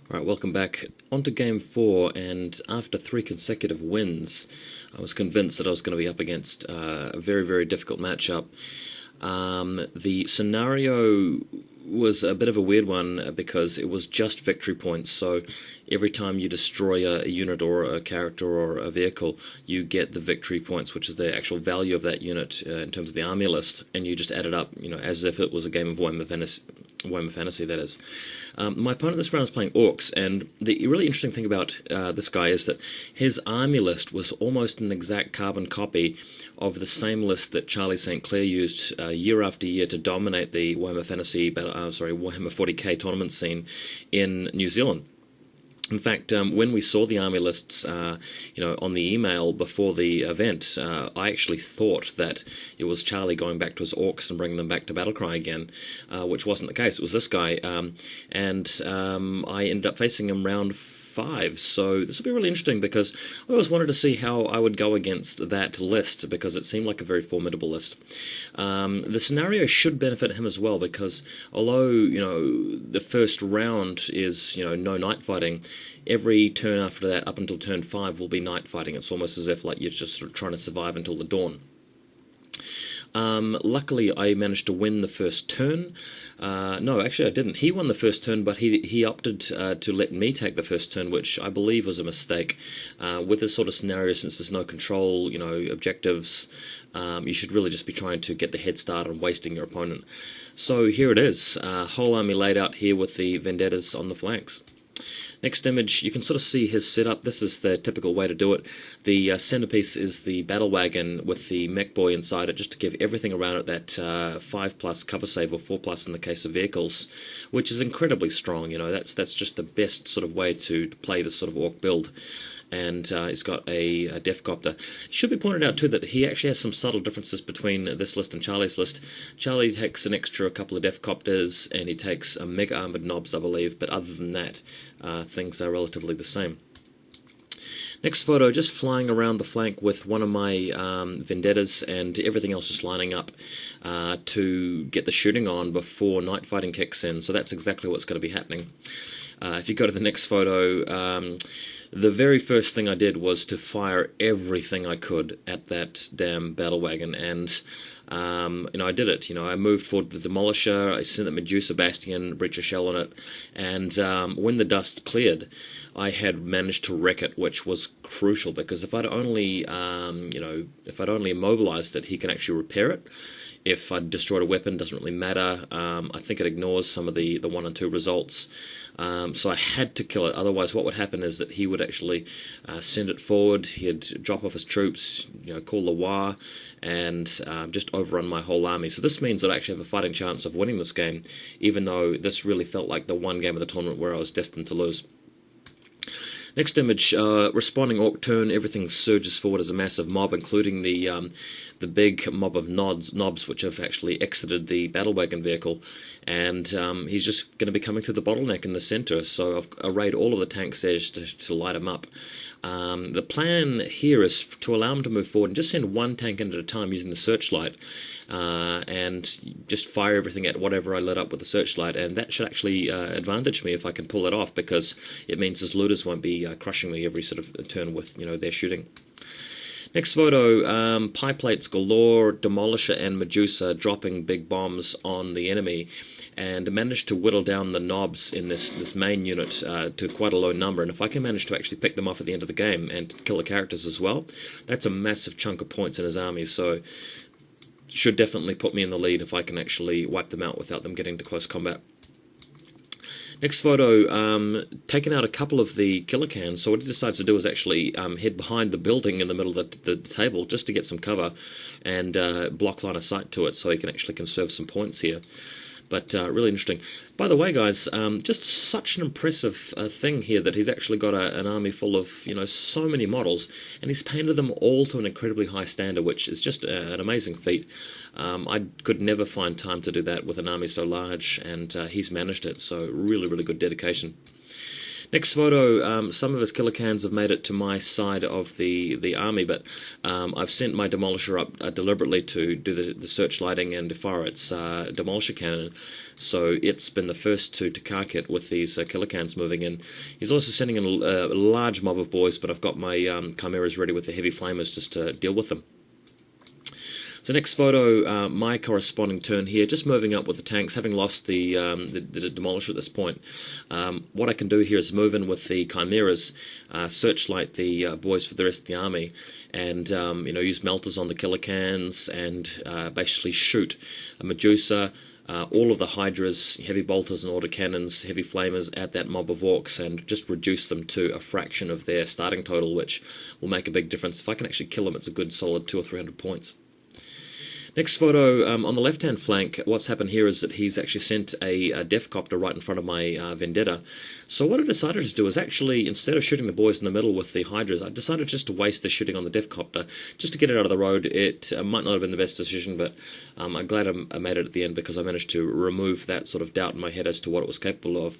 Alright, welcome back. On to game 4, and after 3 consecutive wins, I was convinced that I was going to be up against a very, very difficult matchup. The scenario was a bit of a weird one because it was just victory points, so every time you destroy a unit or a character or a vehicle, you get the victory points, which is the actual value of that unit in terms of the army list, and you just add it up, as if it was a game of Warhammer Fantasy, that is. My opponent this round is playing Orks, and the really interesting thing about this guy is that his army list was almost an exact carbon copy of the same list that Charlie St. Clair used year after year to dominate the Warhammer Warhammer 40k tournament scene in New Zealand. In fact, when we saw the army lists, on the email before the event, I actually thought that it was Charlie going back to his Orks and bringing them back to Battlecry again, which wasn't the case. It was this guy, and I ended up facing him round 5. So this will be really interesting because I always wanted to see how I would go against that list because it seemed like a very formidable list. The scenario should benefit him as well because although the first round is no night fighting, every turn after that up until turn 5 will be night fighting. It's almost as if like you're just sort of trying to survive until the dawn. Luckily, I managed to win the first turn. No, actually I didn't. He won the first turn, but he opted to let me take the first turn, which I believe was a mistake. With this sort of scenario, since there's no control, objectives, you should really just be trying to get the head start on wasting your opponent. So here it is, whole army laid out here with the Vendettas on the flanks. Next image, you can sort of see his setup. This is the typical way to do it. The centerpiece is the battle wagon with the mech boy inside it, just to give everything around it that 5+ cover save, or 4+ in the case of vehicles, which is incredibly strong. That's just the best sort of way to play this sort of orc build. And he's got a Defcopter. It should be pointed out too that he actually has some subtle differences between this list and Charlie's list. Charlie takes an extra couple of Defcopters, and he takes a Mega Armoured Knobs, I believe, but other than that, things are relatively the same. Next photo, just flying around the flank with one of my Vendettas, and everything else just lining up to get the shooting on before night fighting kicks in, so that's exactly what's going to be happening. If you go to the next photo, the very first thing I did was to fire everything I could at that damn battle wagon, and I did it. I moved forward the Demolisher, I sent the Medusa Bastion, breach a shell on it, and when the dust cleared, I had managed to wreck it, which was crucial because if I'd only immobilized it, he can actually repair it. If I destroyed a weapon, doesn't really matter. I think it ignores some of the 1 and 2 results. So I had to kill it. Otherwise, what would happen is that he would actually send it forward. He'd drop off his troops, call the war, and just overrun my whole army. So this means that I actually have a fighting chance of winning this game, even though this really felt like the one game of the tournament where I was destined to lose. Next image, responding orc turn, everything surges forward as a massive mob, including the big mob of knobs which have actually exited the battle wagon vehicle, and he's just going to be coming to the bottleneck in the centre, so I've arrayed all of the tanks there to light him up. The plan here is to allow him to move forward and just send one tank in at a time using the searchlight, and just fire everything at whatever I lit up with the searchlight, and that should actually advantage me if I can pull it off, because it means his looters won't be crushing me every sort of turn with their shooting. Next photo, pie plates galore, Demolisher and Medusa dropping big bombs on the enemy, and managed to whittle down the knobs in this main unit to quite a low number. And if I can manage to actually pick them off at the end of the game and kill the characters as well, that's a massive chunk of points in his army, so should definitely put me in the lead if I can actually wipe them out without them getting to close combat. Next photo, taking out a couple of the killer cans, so what he decides to do is actually head behind the building in the middle of the table just to get some cover and block line of sight to it so he can actually conserve some points here. But really interesting. By the way, guys, just such an impressive thing here that he's actually got an army full of so many models, and he's painted them all to an incredibly high standard, which is just an amazing feat. I could never find time to do that with an army so large, and he's managed it. So really, really good dedication. Next photo, some of his killer cans have made it to my side of the army, but I've sent my demolisher up deliberately to do the searchlighting and to fire its demolisher cannon. So it's been the first to cark it with these killer cans moving in. He's also sending in a large mob of boys, but I've got my chimeras ready with the heavy flamers just to deal with them. So next photo, my corresponding turn here, just moving up with the tanks, having lost the demolisher at this point. What I can do here is move in with the chimeras, searchlight the boys for the rest of the army, and use melters on the killer cans, and basically shoot a Medusa, all of the Hydras, heavy bolters and autocannons, heavy flamers at that mob of Orks, and just reduce them to a fraction of their starting total, which will make a big difference. If I can actually kill them, it's a good solid 200 or 300 points. Next photo, on the left-hand flank, what's happened here is that he's actually sent a Death Copter right in front of my Vendetta. So what I decided to do is actually, instead of shooting the boys in the middle with the Hydras, I decided just to waste the shooting on the Death Copter, just to get it out of the road. It might not have been the best decision, but I'm glad I made it at the end, because I managed to remove that sort of doubt in my head as to what it was capable of.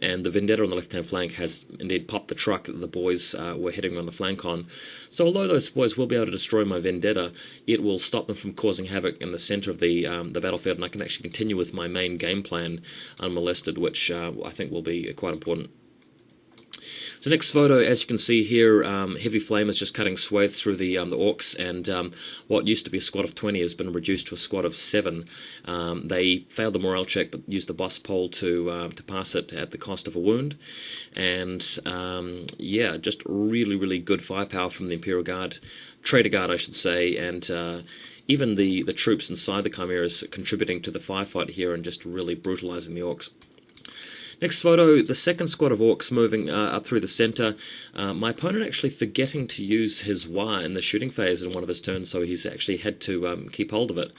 And the Vendetta on the left-hand flank has indeed popped the truck that the boys were heading on the flank on. So although those boys will be able to destroy my Vendetta, it will stop them from causing havoc in the centre of the battlefield, and I can actually continue with my main game plan unmolested, which I think will be quite important. So next photo, as you can see here, heavy flame is just cutting swathes through the Orks, and what used to be a squad of 20 has been reduced to a squad of 7. They failed the morale check, but used the boss pole to pass it at the cost of a wound. And yeah, just really good firepower from the Imperial Guard, Traitor Guard I should say, and even the troops inside the Chimeras contributing to the firefight here and just really brutalising the Orks. Next photo, the second squad of Orks moving up through the centre. My opponent actually forgetting to use his wire in the shooting phase in one of his turns, so he's actually had to keep hold of it.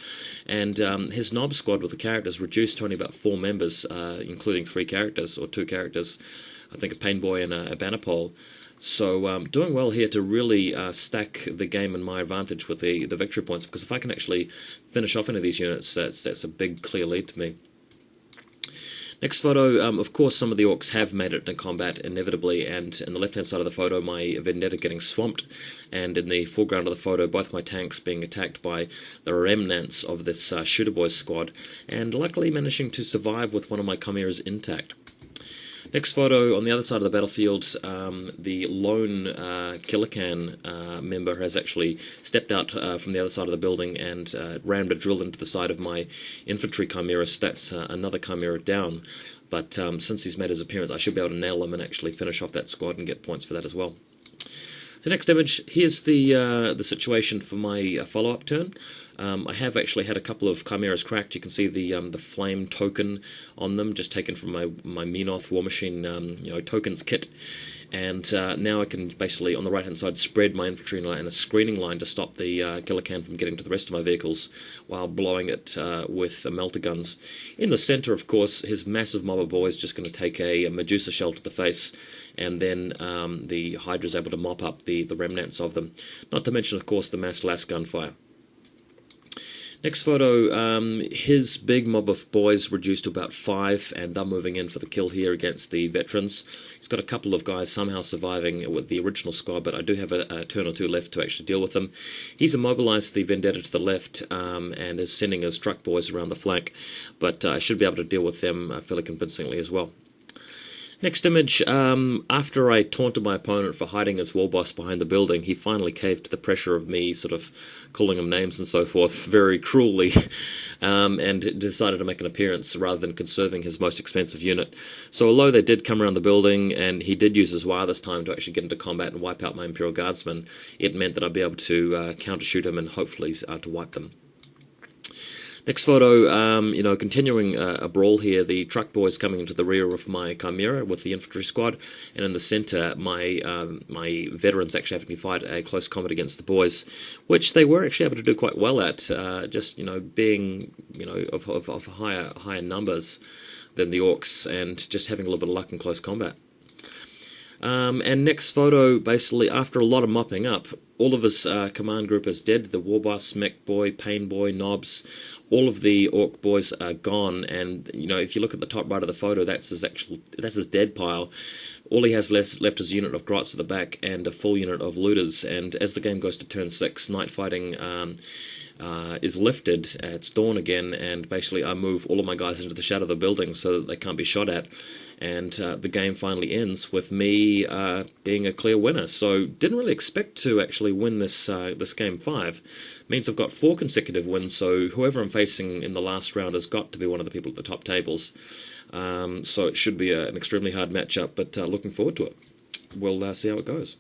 And his Nob squad with the characters reduced to only about 4 members, including 3 characters, or 2 characters, I think a Painboy and a Bannerpole. So doing well here to really stack the game in my advantage with the victory points, because if I can actually finish off any of these units, that's a big clear lead to me. Next photo, of course some of the Orks have made it into combat inevitably, and in the left hand side of the photo my Vendetta getting swamped, and in the foreground of the photo both my tanks being attacked by the remnants of this Shooter Boys squad, and luckily managing to survive with one of my Chimeras intact. Next photo, on the other side of the battlefield, the lone Killer Can member has actually stepped out from the other side of the building and rammed a drill into the side of my infantry Chimera, so that's another Chimera down. But since he's made his appearance, I should be able to nail him and actually finish off that squad and get points for that as well. So next image, here's the situation for my follow-up turn. I have actually had a couple of Chimeras cracked. You can see the flame token on them, just taken from my Menoth War Machine tokens kit. And now I can basically, on the right-hand side, spread my infantry in a screening line to stop the Killer Can from getting to the rest of my vehicles while blowing it with melter guns. In the centre, of course, his massive mob of boys just going to take a Medusa shell to the face, and then the Hydra's able to mop up the remnants of them. Not to mention, of course, the mass las gunfire. Next photo, his big mob of boys reduced to about 5, and they're moving in for the kill here against the veterans. He's got a couple of guys somehow surviving with the original squad, but I do have a turn or 2 left to actually deal with them. He's immobilised the Vendetta to the left and is sending his truck boys around the flank, but I should be able to deal with them fairly convincingly as well. Next image, after I taunted my opponent for hiding his wall boss behind the building, he finally caved to the pressure of me sort of calling him names and so forth very cruelly, and decided to make an appearance rather than conserving his most expensive unit. So although they did come around the building and he did use his wire this time to actually get into combat and wipe out my Imperial Guardsmen, it meant that I'd be able to counter-shoot him and hopefully to wipe them. Next photo, continuing a brawl here, the truck boys coming into the rear of my Chimera with the infantry squad, and in the centre, my veterans actually having to fight a close combat against the boys, which they were actually able to do quite well at, just being of higher numbers than the Orks, and just having a little bit of luck in close combat. And next photo, basically, after a lot of mopping up, all of his command group is dead. The Warboss, Mech Boy, Pain Boy, Knobs, all of the Orc boys are gone. And if you look at the top right of the photo, that's his dead pile. All he has left is a unit of Grots at the back and a full unit of Looters. And as the game goes to turn 6, night fighting is lifted. It's dawn again, and basically I move all of my guys into the shadow of the building so that they can't be shot at. And the game finally ends with me being a clear winner. So didn't really expect to actually win this game 5. Means I've got 4 consecutive wins. So whoever I'm facing in the last round has got to be one of the people at the top tables. So it should be an extremely hard matchup, but looking forward to it. We'll see how it goes.